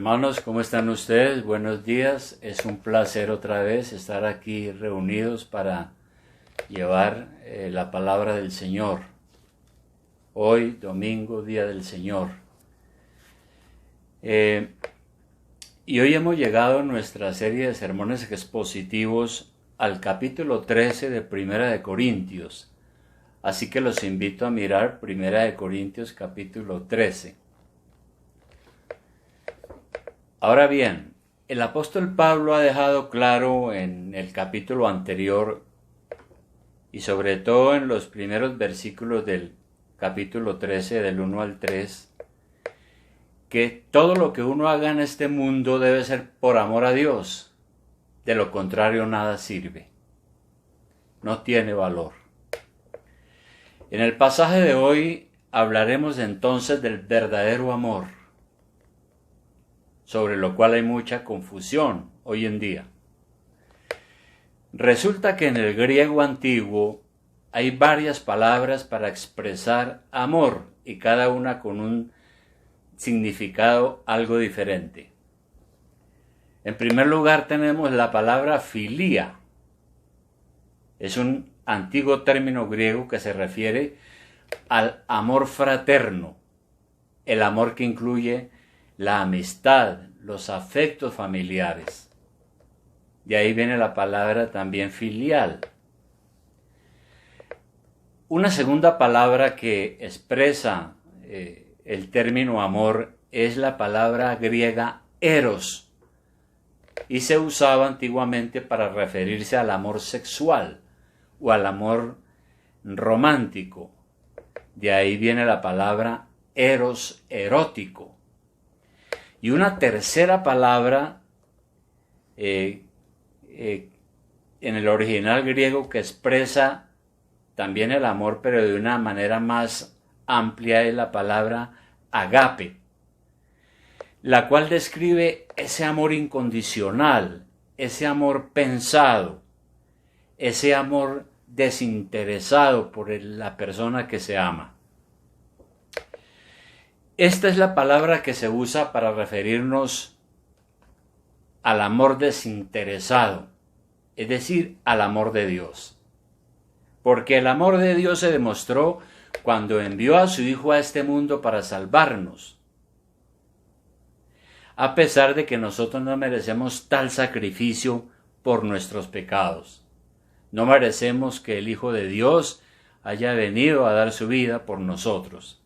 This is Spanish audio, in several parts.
Hermanos, ¿cómo están ustedes? Buenos días. Es un placer otra vez estar aquí reunidos para llevar la palabra del Señor. Hoy, domingo, día del Señor. Y hoy hemos llegado en nuestra serie de sermones expositivos al capítulo 13 de Primera de Corintios. Así que los invito a mirar Primera de Corintios capítulo 13. Ahora bien, el apóstol Pablo ha dejado claro en el capítulo anterior y sobre todo en los primeros versículos del capítulo 13, del 1 al 3, que todo lo que uno haga en este mundo debe ser por amor a Dios. De lo contrario, nada sirve. No tiene valor. En el pasaje de hoy hablaremos entonces del verdadero amor, sobre lo cual hay mucha confusión hoy en día. Resulta que en el griego antiguo hay varias palabras para expresar amor y cada una con un significado algo diferente. En primer lugar tenemos la palabra filía. Es un antiguo término griego que se refiere al amor fraterno, el amor que incluye la amistad, los afectos familiares. De ahí viene la palabra también filial. Una segunda palabra que expresa el término amor es la palabra griega eros, y se usaba antiguamente para referirse al amor sexual o al amor romántico. De ahí viene la palabra eros, erótico. Y una tercera palabra en el original griego que expresa también el amor, pero de una manera más amplia, es la palabra agape, la cual describe ese amor incondicional, ese amor pensado, ese amor desinteresado por la persona que se ama. Esta es la palabra que se usa para referirnos al amor desinteresado, es decir, al amor de Dios. Porque el amor de Dios se demostró cuando envió a su Hijo a este mundo para salvarnos. A pesar de que nosotros no merecemos tal sacrificio por nuestros pecados. No merecemos que el Hijo de Dios haya venido a dar su vida por nosotros.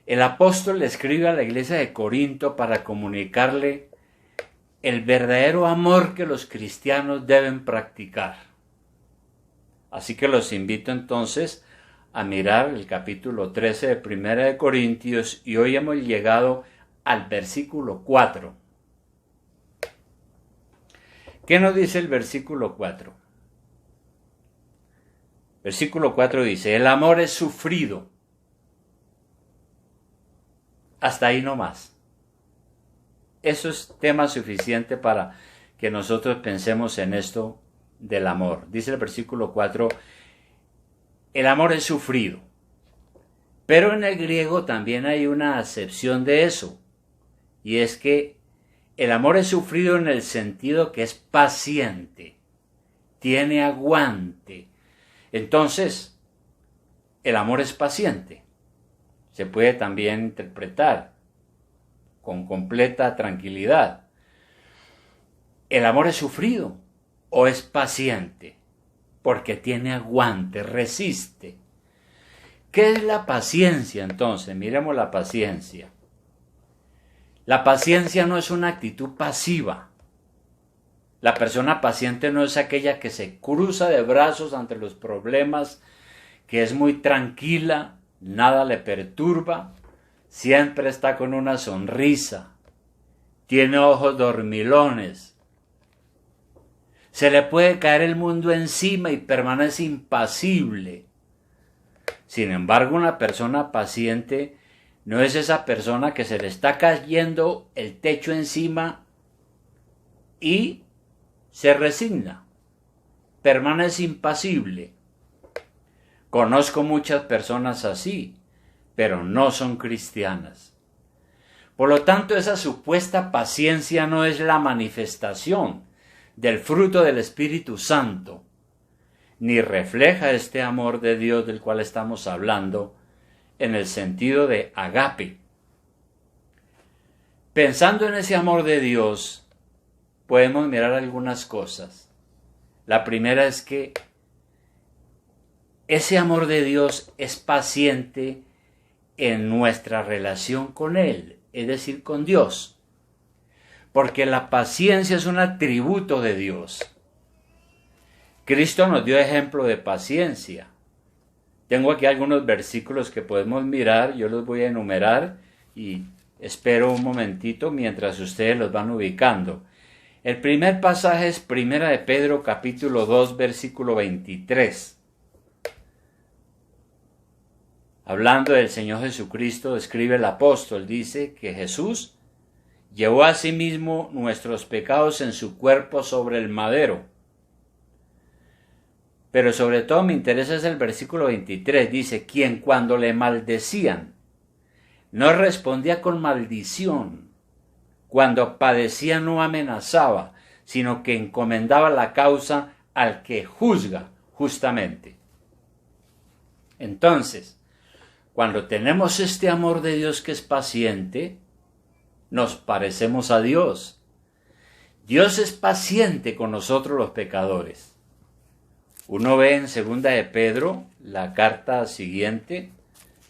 El apóstol le escribe a la iglesia de Corinto para comunicarle el verdadero amor que los cristianos deben practicar. Así que los invito entonces a mirar el capítulo 13 de Primera de Corintios y hoy hemos llegado al versículo 4. ¿Qué nos dice el versículo 4? Versículo 4 dice: el amor es sufrido. Hasta ahí no más. Eso es tema suficiente para que nosotros pensemos en esto del amor. Dice el versículo 4, el amor es sufrido. Pero en el griego también hay una acepción de eso. Y es que el amor es sufrido en el sentido que es paciente, tiene aguante. Entonces, el amor es paciente. Se puede también interpretar con completa tranquilidad. El amor es sufrido o es paciente, porque tiene aguante, resiste. ¿Qué es la paciencia entonces? Miremos la paciencia. La paciencia no es una actitud pasiva. La persona paciente no es aquella que se cruza de brazos ante los problemas, que es muy tranquila, nada le perturba, siempre está con una sonrisa, tiene ojos dormilones. Se le puede caer el mundo encima y permanece impasible. Sin embargo, una persona paciente no es esa persona que se le está cayendo el techo encima y se resigna, permanece impasible. Conozco muchas personas así, pero no son cristianas. Por lo tanto, esa supuesta paciencia no es la manifestación del fruto del Espíritu Santo, ni refleja este amor de Dios del cual estamos hablando en el sentido de agape. Pensando en ese amor de Dios, podemos mirar algunas cosas. La primera es que ese amor de Dios es paciente en nuestra relación con Él, es decir, con Dios. Porque la paciencia es un atributo de Dios. Cristo nos dio ejemplo de paciencia. Tengo aquí algunos versículos que podemos mirar, yo los voy a enumerar y espero un momentito mientras ustedes los van ubicando. El primer pasaje es 1 de Pedro capítulo 2 versículo 23. Hablando del Señor Jesucristo, escribe el apóstol, dice que Jesús llevó a sí mismo nuestros pecados en su cuerpo sobre el madero. Pero sobre todo me interesa es el versículo 23, dice, quien cuando le maldecían, no respondía con maldición, cuando padecía no amenazaba, sino que encomendaba la causa al que juzga justamente. Entonces, cuando tenemos este amor de Dios que es paciente, nos parecemos a Dios. Dios es paciente con nosotros los pecadores. Uno ve en 2 de Pedro, la carta siguiente,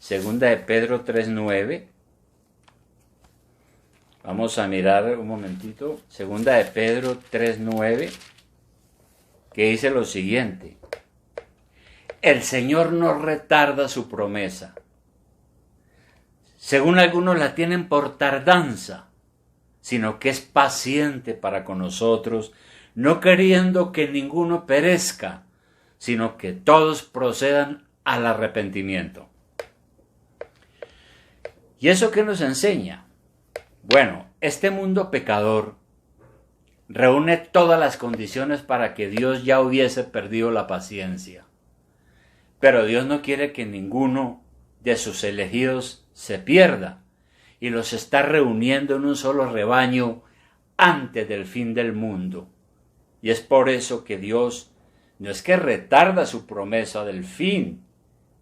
2 de Pedro 3:9. Vamos a mirar un momentito. 2 de Pedro 3:9, que dice lo siguiente. El Señor no retarda su promesa. Según algunos la tienen por tardanza, sino que es paciente para con nosotros, no queriendo que ninguno perezca, sino que todos procedan al arrepentimiento. ¿Y eso qué nos enseña? Bueno, este mundo pecador reúne todas las condiciones para que Dios ya hubiese perdido la paciencia. Pero Dios no quiere que ninguno de sus elegidos se pierda y los está reuniendo en un solo rebaño antes del fin del mundo. Y es por eso que Dios no es que retarda su promesa del fin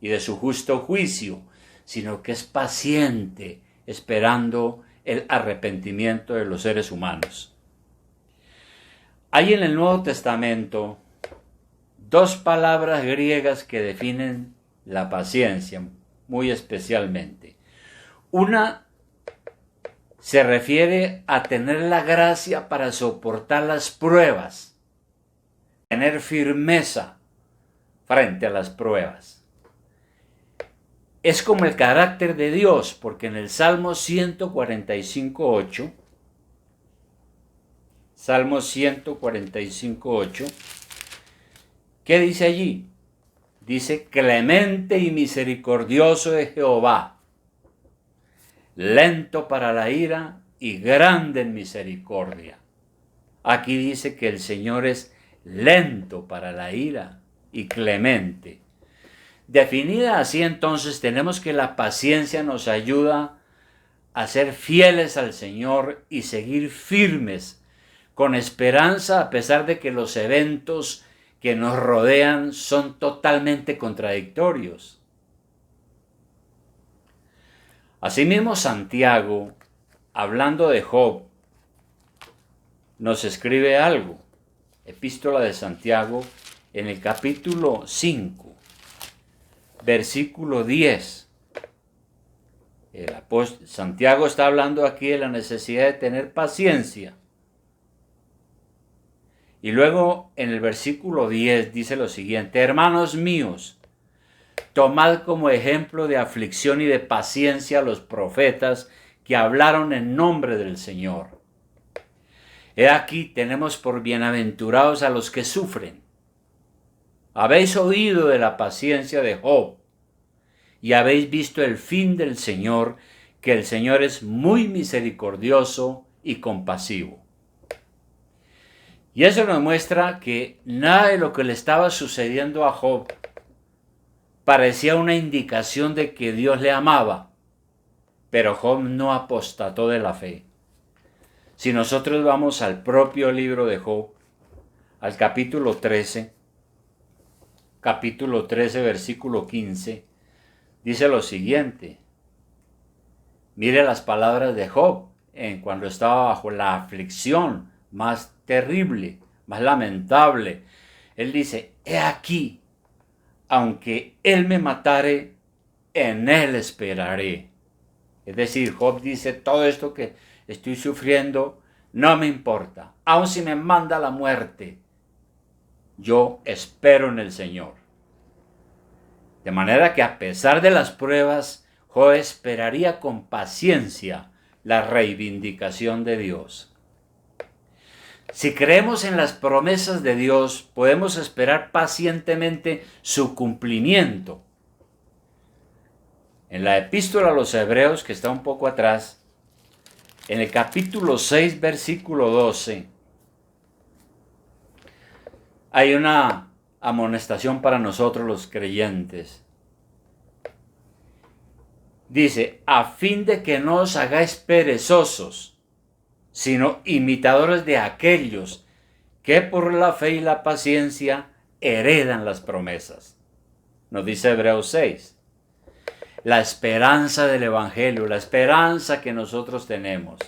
y de su justo juicio, sino que es paciente esperando el arrepentimiento de los seres humanos. Hay en el Nuevo Testamento dos palabras griegas que definen la paciencia muy especialmente. Una se refiere a tener la gracia para soportar las pruebas, tener firmeza frente a las pruebas. Es como el carácter de Dios, porque en el Salmo 145:8, Salmo 145:8, ¿qué dice allí? Dice, clemente y misericordioso es Jehová, lento para la ira y grande en misericordia. Aquí dice que el Señor es lento para la ira y clemente. Definida así, entonces, tenemos que la paciencia nos ayuda a ser fieles al Señor y seguir firmes, con esperanza, a pesar de que los eventos que nos rodean son totalmente contradictorios. Asimismo, Santiago, hablando de Job, nos escribe algo. Epístola de Santiago, en el capítulo 5, versículo 10. Santiago está hablando aquí de la necesidad de tener paciencia. Y luego en el versículo 10 dice lo siguiente: hermanos míos, tomad como ejemplo de aflicción y de paciencia a los profetas que hablaron en nombre del Señor. He aquí tenemos por bienaventurados a los que sufren. Habéis oído de la paciencia de Job y habéis visto el fin del Señor, que el Señor es muy misericordioso y compasivo. Y eso nos muestra que nada de lo que le estaba sucediendo a Job parecía una indicación de que Dios le amaba. pero Job no apostató de la fe. Si nosotros vamos al propio libro de Job, al capítulo 13, versículo 15, dice lo siguiente. Mire las palabras de Job cuando estaba bajo la aflicción más terrible, más lamentable. Él dice, he aquí, aunque él me matare, en él esperaré. Es decir, Job dice, todo esto que estoy sufriendo no me importa. Aun si me manda la muerte, yo espero en el Señor. De manera que a pesar de las pruebas, Job esperaría con paciencia la reivindicación de Dios. Si creemos en las promesas de Dios, podemos esperar pacientemente su cumplimiento. En la epístola a los Hebreos, que está un poco atrás, en el capítulo 6, versículo 12, hay una amonestación para nosotros los creyentes. Dice, a fin de que no os hagáis perezosos, sino imitadores de aquellos que por la fe y la paciencia heredan las promesas. Nos dice Hebreos 6. La esperanza del Evangelio, la esperanza que nosotros tenemos,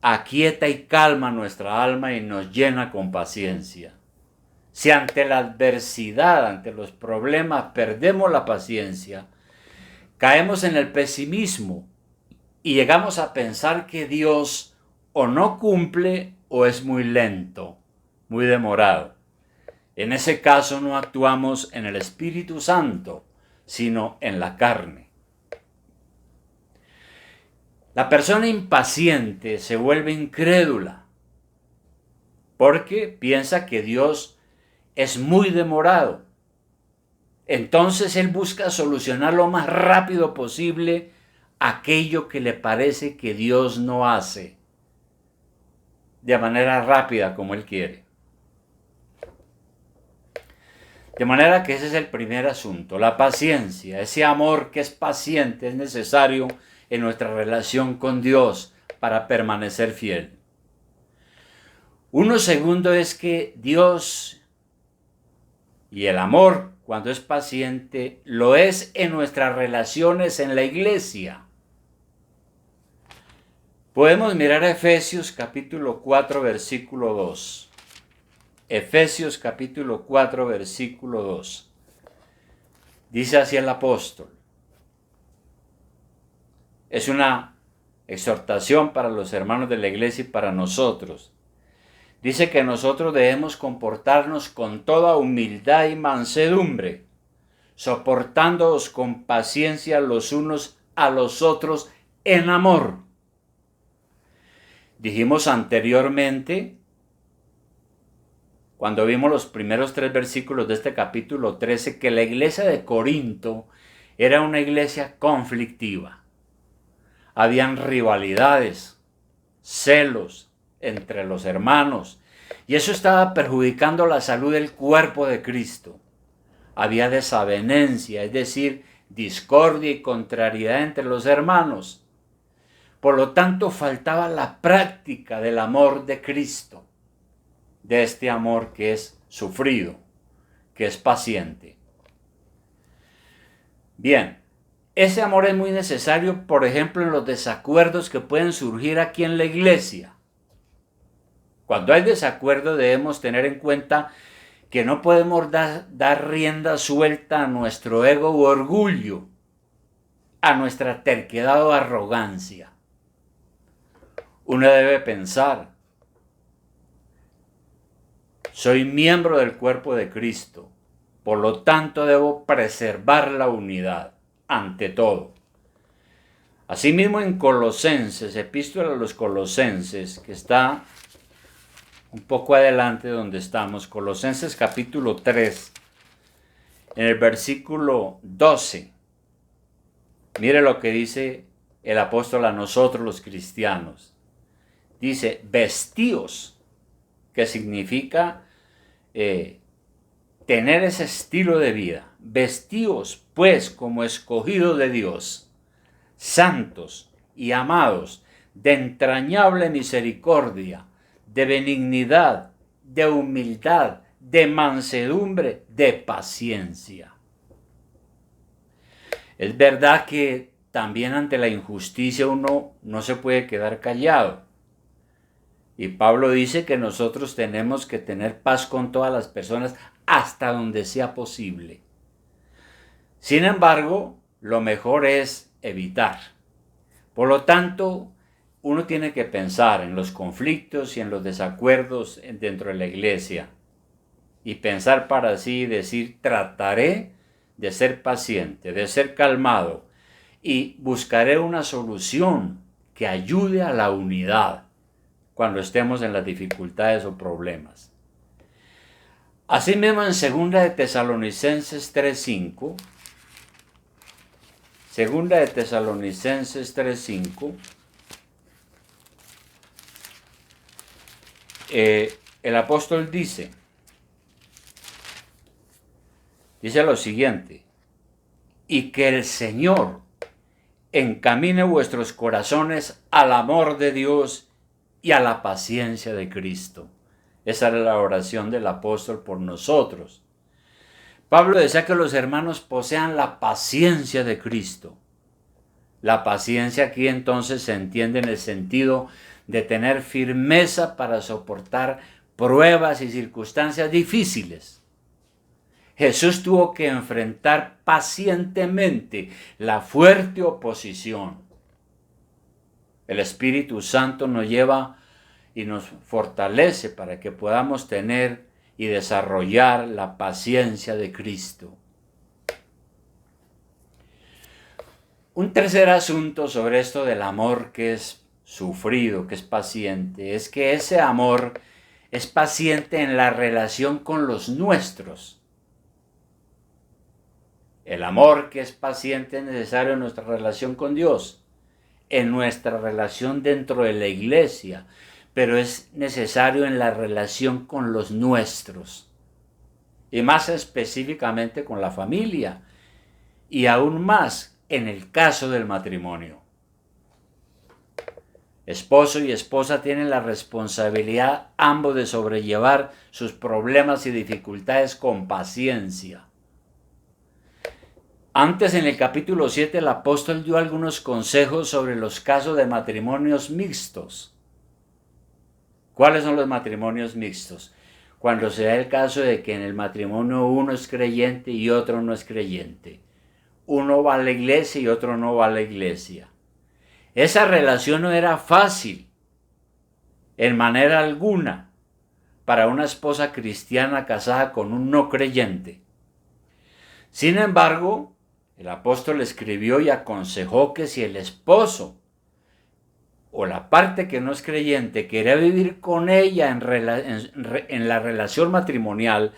aquieta y calma nuestra alma y nos llena con paciencia. Si ante la adversidad, ante los problemas, perdemos la paciencia, caemos en el pesimismo y llegamos a pensar que Dios o no cumple o es muy lento, muy demorado. En ese caso no actuamos en el Espíritu Santo, sino en la carne. La persona impaciente se vuelve incrédula porque piensa que Dios es muy demorado. Entonces él busca solucionar lo más rápido posible aquello que le parece que Dios no hace de manera rápida como él quiere. De manera que ese es el primer asunto, la paciencia, ese amor que es paciente, es necesario en nuestra relación con Dios para permanecer fiel. Uno segundo es que Dios y el amor, cuando es paciente, lo es en nuestras relaciones en la iglesia. Podemos mirar a Efesios capítulo 4, versículo 2. Efesios capítulo 4, versículo 2. Dice así el apóstol. Es una exhortación para los hermanos de la iglesia y para nosotros. Dice que nosotros debemos comportarnos con toda humildad y mansedumbre, soportándoos con paciencia los unos a los otros en amor. Dijimos anteriormente, cuando vimos los primeros 3 versículos de este capítulo 13, que la iglesia de Corinto era una iglesia conflictiva. Habían rivalidades, celos entre los hermanos, y eso estaba perjudicando la salud del cuerpo de Cristo. Había desavenencia, es decir, discordia y contrariedad entre los hermanos. Por lo tanto, faltaba la práctica del amor de Cristo, de este amor que es sufrido, que es paciente. Bien, ese amor es muy necesario, por ejemplo, en los desacuerdos que pueden surgir aquí en la iglesia. Cuando hay desacuerdo debemos tener en cuenta que no podemos dar rienda suelta a nuestro ego u orgullo, a nuestra terquedad o arrogancia. Uno debe pensar, soy miembro del cuerpo de Cristo, por lo tanto debo preservar la unidad ante todo. Asimismo en Colosenses, epístola a los Colosenses, que está un poco adelante donde estamos, Colosenses capítulo 3, en el versículo 12. Mire lo que dice el apóstol a nosotros los cristianos. Dice, vestíos, que significa tener ese estilo de vida. Vestíos, pues, como escogidos de Dios, santos y amados, de entrañable misericordia, de benignidad, de humildad, de mansedumbre, de paciencia. Es verdad que también ante la injusticia uno no se puede quedar callado. Y Pablo dice que nosotros tenemos que tener paz con todas las personas hasta donde sea posible. Sin embargo, lo mejor es evitar. Por lo tanto, uno tiene que pensar en los conflictos y en los desacuerdos dentro de la iglesia. Y pensar para sí y decir, trataré de ser paciente, de ser calmado y buscaré una solución que ayude a la unidad cuando estemos en las dificultades o problemas. Asimismo, en 2 de Tesalonicenses 3:5, 2 de Tesalonicenses 3:5, el apóstol dice lo siguiente: y que el Señor encamine vuestros corazones al amor de Dios y a la paciencia de Cristo. Esa era la oración del apóstol por nosotros. Pablo desea que los hermanos posean la paciencia de Cristo. La paciencia aquí entonces se entiende en el sentido de tener firmeza para soportar pruebas y circunstancias difíciles. Jesús tuvo que enfrentar pacientemente la fuerte oposición. El Espíritu Santo nos lleva y nos fortalece para que podamos tener y desarrollar la paciencia de Cristo. Un tercer asunto sobre esto del amor que es sufrido, que es paciente, es que ese amor es paciente en la relación con los nuestros. El amor que es paciente es necesario en nuestra relación con Dios, en nuestra relación dentro de la iglesia, pero es necesario en la relación con los nuestros, y más específicamente con la familia, y aún más en el caso del matrimonio. Esposo y esposa tienen la responsabilidad ambos de sobrellevar sus problemas y dificultades con paciencia. Antes, en el capítulo 7, el apóstol dio algunos consejos sobre los casos de matrimonios mixtos. ¿Cuáles son los matrimonios mixtos? Cuando se da el caso de que en el matrimonio uno es creyente y otro no es creyente. Uno va a la iglesia y otro no va a la iglesia. Esa relación no era fácil, en manera alguna, para una esposa cristiana casada con un no creyente. Sin embargo, el apóstol escribió y aconsejó que si el esposo o la parte que no es creyente quería vivir con ella en la relación matrimonial,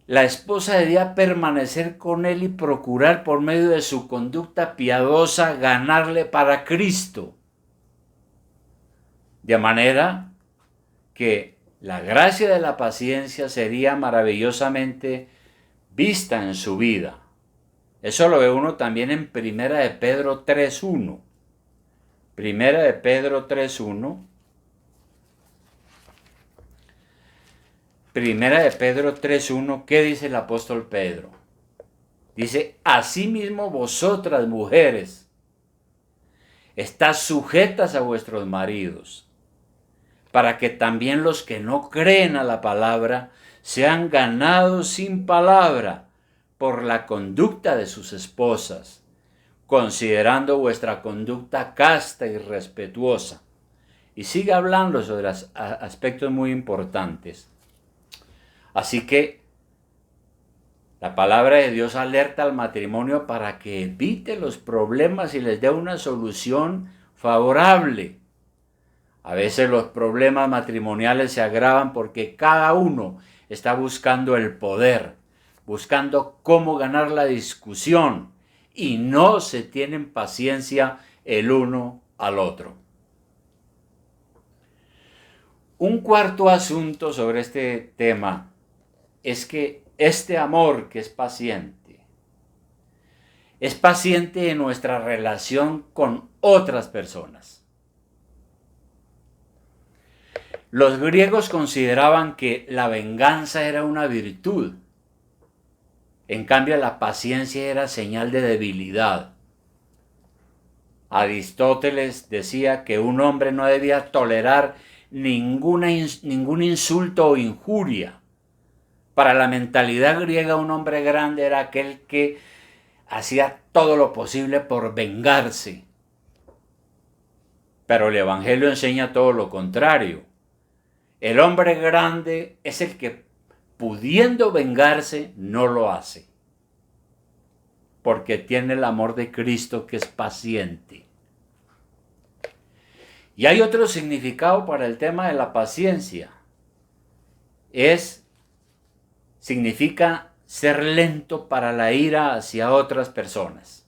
la esposa debía permanecer con él y procurar por medio de su conducta piadosa ganarle para Cristo. De manera que la gracia de la paciencia sería maravillosamente vista en su vida. Eso lo ve uno también en 1 de Pedro 3:1. 1 de Pedro 3:1. 1 de Pedro 3:1, ¿qué dice el apóstol Pedro? Dice, asimismo vosotras mujeres, estad sujetas a vuestros maridos, para que también los que no creen a la palabra sean ganados sin palabra por la conducta de sus esposas, considerando vuestra conducta casta y respetuosa. Y sigue hablando sobre aspectos muy importantes. Así que la palabra de Dios alerta al matrimonio para que evite los problemas y les dé una solución favorable. A veces los problemas matrimoniales se agravan porque cada uno está buscando el poder, buscando cómo ganar la discusión y no se tienen paciencia el uno al otro. Un cuarto asunto sobre este tema es que este amor que es paciente es paciente en nuestra relación con otras personas. Los griegos consideraban que la venganza era una virtud. En cambio, la paciencia era señal de debilidad. Aristóteles decía que un hombre no debía tolerar ningún insulto o injuria. Para la mentalidad griega, un hombre grande era aquel que hacía todo lo posible por vengarse. Pero el Evangelio enseña todo lo contrario. El hombre grande es el que, pudiendo vengarse, no lo hace, porque tiene el amor de Cristo, que es paciente. Y hay otro significado para el tema de la paciencia. Significa ser lento para la ira hacia otras personas.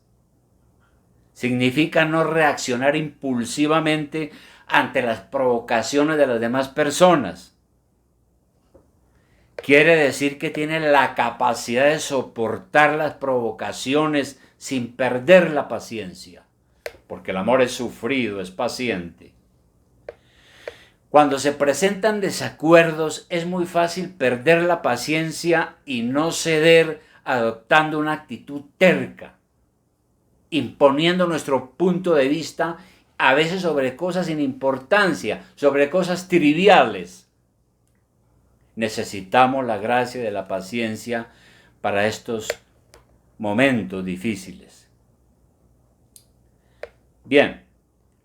Significa no reaccionar impulsivamente ante las provocaciones de las demás personas. Quiere decir que tiene la capacidad de soportar las provocaciones sin perder la paciencia, porque el amor es sufrido, es paciente. Cuando se presentan desacuerdos, es muy fácil perder la paciencia y no ceder, adoptando una actitud terca, imponiendo nuestro punto de vista, a veces sobre cosas sin importancia, sobre cosas triviales. Necesitamos la gracia de la paciencia para estos momentos difíciles. Bien,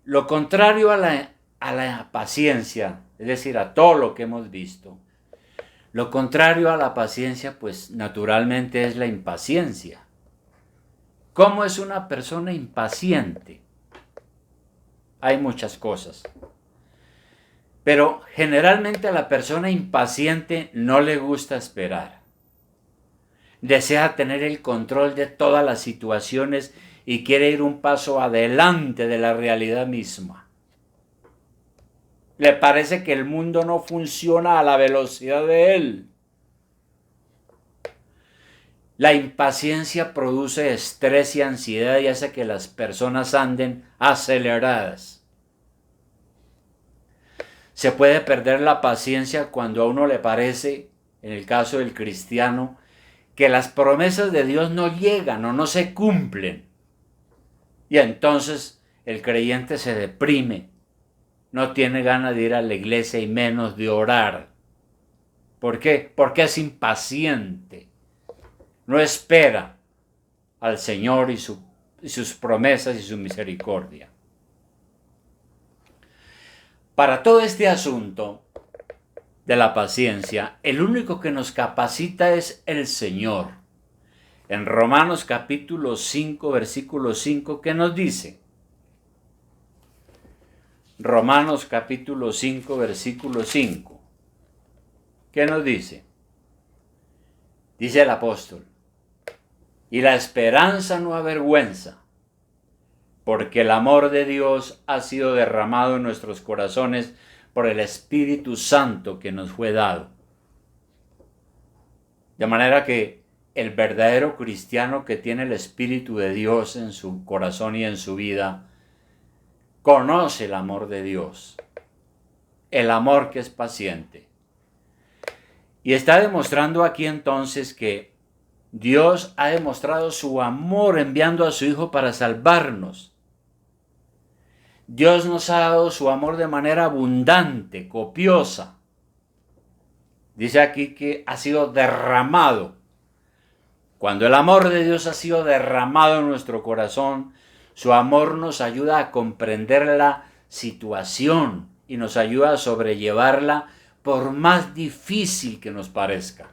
lo contrario a la paciencia, es decir, a todo lo que hemos visto, lo contrario a la paciencia, pues naturalmente es la impaciencia. ¿Cómo es una persona impaciente? Hay muchas cosas. Pero generalmente a la persona impaciente no le gusta esperar. Desea tener el control de todas las situaciones y quiere ir un paso adelante de la realidad misma. Le parece que el mundo no funciona a la velocidad de él. La impaciencia produce estrés y ansiedad y hace que las personas anden aceleradas. Se puede perder la paciencia cuando a uno le parece, en el caso del cristiano, que las promesas de Dios no llegan o no se cumplen. Y entonces el creyente se deprime, no tiene ganas de ir a la iglesia y menos de orar. ¿Por qué? Porque es impaciente. No espera al Señor y sus promesas y su misericordia. Para todo este asunto de la paciencia, el único que nos capacita es el Señor. En Romanos capítulo 5, versículo 5, ¿qué nos dice? Romanos capítulo 5, versículo 5. ¿Qué nos dice? Dice el apóstol: y la esperanza no avergüenza, porque el amor de Dios ha sido derramado en nuestros corazones por el Espíritu Santo que nos fue dado. De manera que el verdadero cristiano que tiene el Espíritu de Dios en su corazón y en su vida, conoce el amor de Dios, el amor que es paciente. Y está demostrando aquí entonces que Dios ha demostrado su amor enviando a su Hijo para salvarnos. Dios nos ha dado su amor de manera abundante, copiosa. Dice aquí que ha sido derramado. Cuando el amor de Dios ha sido derramado en nuestro corazón, su amor nos ayuda a comprender la situación y nos ayuda a sobrellevarla por más difícil que nos parezca.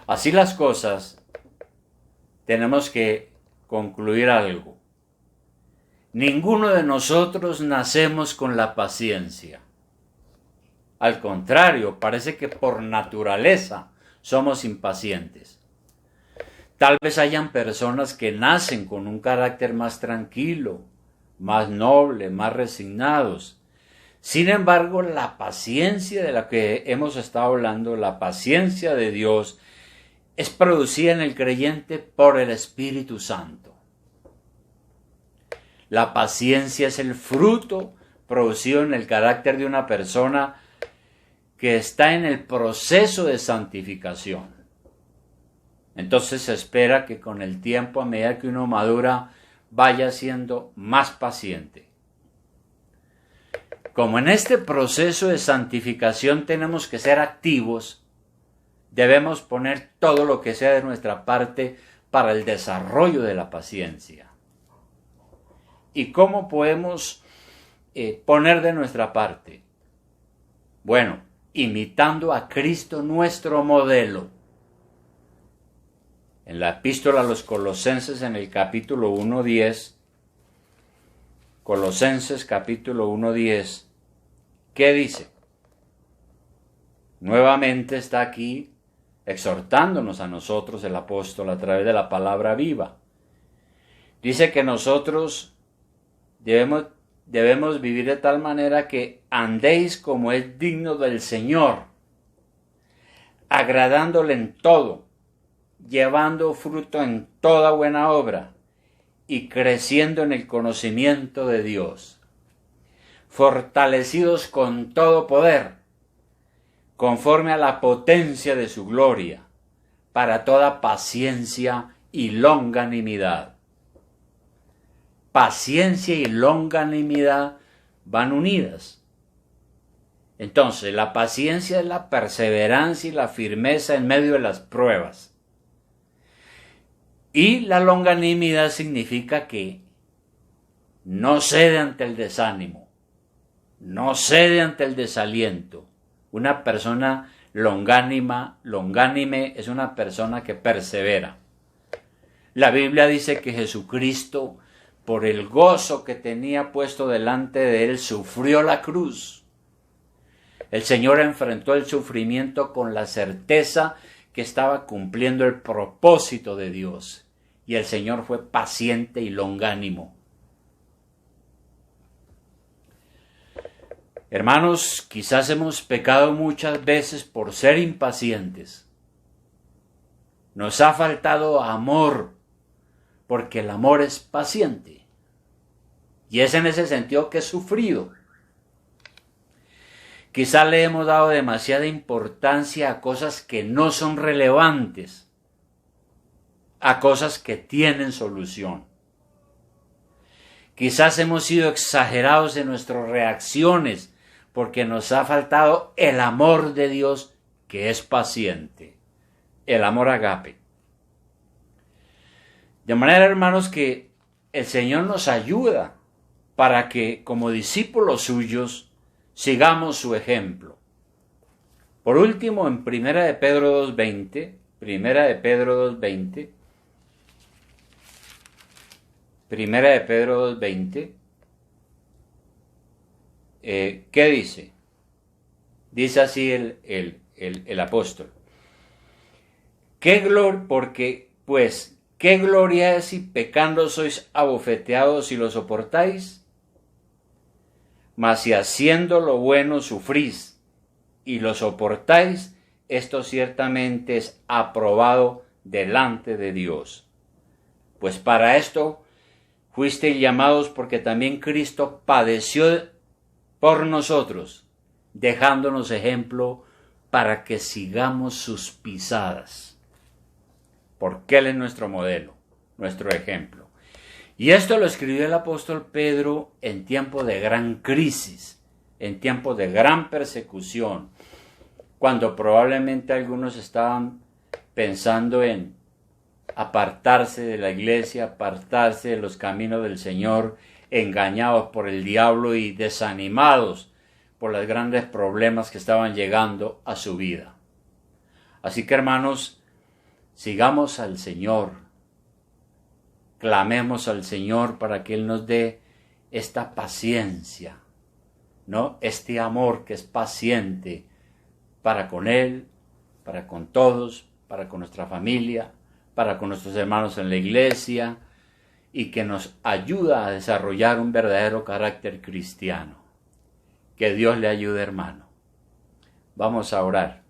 Así las cosas, tenemos que concluir algo. Ninguno de nosotros nacemos con la paciencia. Al contrario, parece que por naturaleza somos impacientes. Tal vez hayan personas que nacen con un carácter más tranquilo, más noble, más resignados. Sin embargo, la paciencia de la que hemos estado hablando, la paciencia de Dios, es producida en el creyente por el Espíritu Santo. La paciencia es el fruto producido en el carácter de una persona que está en el proceso de santificación. Entonces se espera que con el tiempo, a medida que uno madura, vaya siendo más paciente. Como en este proceso de santificación tenemos que ser activos, debemos poner todo lo que sea de nuestra parte para el desarrollo de la paciencia. ¿Y cómo podemos poner de nuestra parte? Bueno, imitando a Cristo nuestro modelo. En la epístola a los Colosenses, en el capítulo 1:10, Colosenses capítulo 1:10, ¿qué dice? Nuevamente está aquí exhortándonos a nosotros el apóstol a través de la palabra viva. Dice que nosotros debemos vivir de tal manera que andéis como es digno del Señor, agradándole en todo, llevando fruto en toda buena obra y creciendo en el conocimiento de Dios, fortalecidos con todo poder, conforme a la potencia de su gloria, para toda paciencia y longanimidad. Paciencia y longanimidad van unidas. Entonces, la paciencia es la perseverancia y la firmeza en medio de las pruebas. Y la longanimidad significa que no cede ante el desánimo, no cede ante el desaliento. Una persona longánime es una persona que persevera. La Biblia dice que Jesucristo, por el gozo que tenía puesto delante de él, sufrió la cruz. El Señor enfrentó el sufrimiento con la certeza que estaba cumpliendo el propósito de Dios. Y el Señor fue paciente y longánimo. Hermanos, quizás hemos pecado muchas veces por ser impacientes. Nos ha faltado amor, porque el amor es paciente. Y es en ese sentido que es sufrido. Quizá le hemos dado demasiada importancia a cosas que no son relevantes, a cosas que tienen solución. Quizás hemos sido exagerados en nuestras reacciones porque nos ha faltado el amor de Dios que es paciente, el amor agape. De manera, hermanos, que el Señor nos ayuda para que, como discípulos suyos, sigamos su ejemplo. Por último, en Primera de Pedro 2:20, Primera de Pedro 2:20, ¿qué dice? Dice así el apóstol. ¿Qué gloria es si pecando sois abofeteados y lo soportáis? Mas si haciendo lo bueno sufrís y lo soportáis, esto ciertamente es aprobado delante de Dios. Pues para esto fuisteis llamados, porque también Cristo padeció por nosotros, dejándonos ejemplo para que sigamos sus pisadas. Porque Él es nuestro modelo, nuestro ejemplo. Y esto lo escribió el apóstol Pedro en tiempos de gran crisis, en tiempos de gran persecución, cuando probablemente algunos estaban pensando en apartarse de la iglesia, apartarse de los caminos del Señor, engañados por el diablo y desanimados por los grandes problemas que estaban llegando a su vida. Así que, hermanos, sigamos al Señor, clamemos al Señor para que Él nos dé esta paciencia, ¿no? Este amor que es paciente para con Él, para con todos, para con nuestra familia, para con nuestros hermanos en la iglesia, y que nos ayuda a desarrollar un verdadero carácter cristiano. Que Dios le ayude, hermano. Vamos a orar.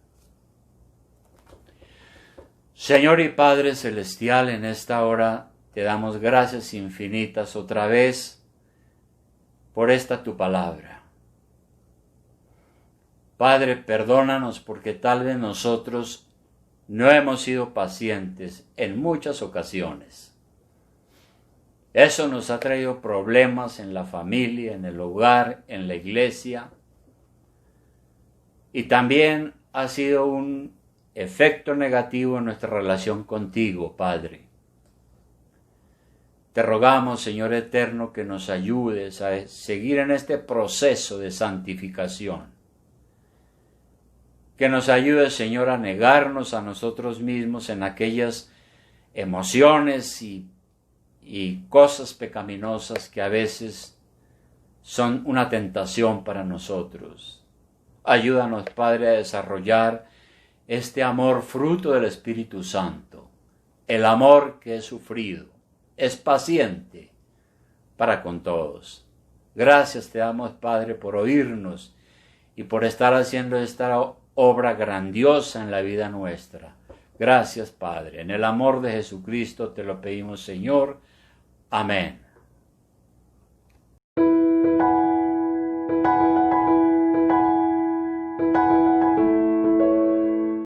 Señor y Padre Celestial, en esta hora te damos gracias infinitas otra vez por esta tu palabra. Padre, perdónanos porque tal vez nosotros no hemos sido pacientes en muchas ocasiones. Eso nos ha traído problemas en la familia, en el hogar, en la iglesia. Y también ha sido un efecto negativo en nuestra relación contigo, Padre. Te rogamos, Señor eterno, que nos ayudes a seguir en este proceso de santificación. Que nos ayudes, Señor, a negarnos a nosotros mismos en aquellas emociones y cosas pecaminosas que a veces son una tentación para nosotros. Ayúdanos, Padre, a desarrollar este amor fruto del Espíritu Santo, el amor que es sufrido, es paciente para con todos. Gracias te damos, Padre, por oírnos y por estar haciendo esta obra grandiosa en la vida nuestra. Gracias, Padre. En el amor de Jesucristo te lo pedimos, Señor. Amén.